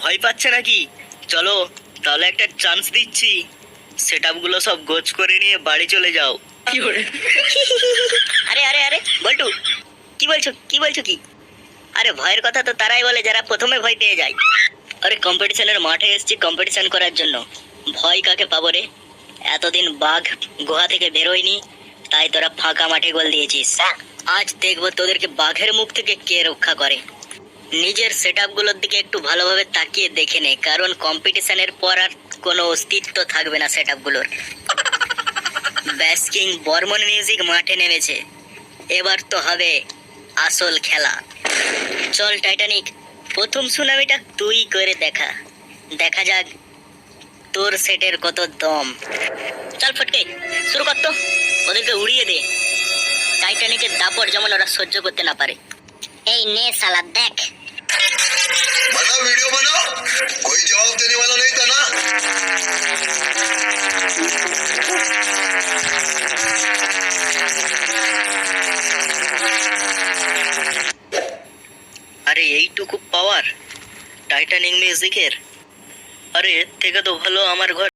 ভয় পাচ্ছে নাকি? চলো তাহলে একটা চান্স দিচ্ছি, সেট গুলো সব গোছ করে নিয়ে বাড়ি চলে যাও। আরে আরে আরে বল্টু, কি বলছো কি বলছো কি? আরে ভয়ের কথা তো তারাই বলে যারা প্রথমে ভয় পেয়ে যায়। আরে কম্পিটিশনের মাঠে এসেছি কম্পিটিশন করার জন্য, ভয় কাকে পাবো রে? এতদিন বাঘ গুহা থেকে বেরোয়নি, তাই তোরা ফাঁকা মাঠে গোল দিয়েছিস। আজ দেখবো তোদেরকে বাঘের মুখ থেকে কে রক্ষা করে। নিজের সেট গুলোর দিকে একটু ভালোভাবে তাকিয়ে দেখে নে, কারণ কম্পিটিশনের পর আর কোনো অস্তিত্ব থাকবে না সেট গুলোর। ব্যাস কিং বর্মন মিউজিক মাঠে নেমেছে, এবার তো হবে আসল খেলা। চল টাইটানিক, প্রথম সুনামিটা তুই করে দেখা, দেখা যাক তোর সেটের কত দম। চল ফটকে, শুরু কর তো, ওদেরকে উড়িয়ে দে। টাইটানিকের দাপট যেমন ওরা সহ্য করতে না পারে। এই নে সালা দেখ। बना वीडियो बना, कोई जवाब देने वाला नहीं था ना। আরে এইটুকু পাওয়ার টাইটানিক মিউজিকের? আরে এর থেকে তো ভালো আমার ঘর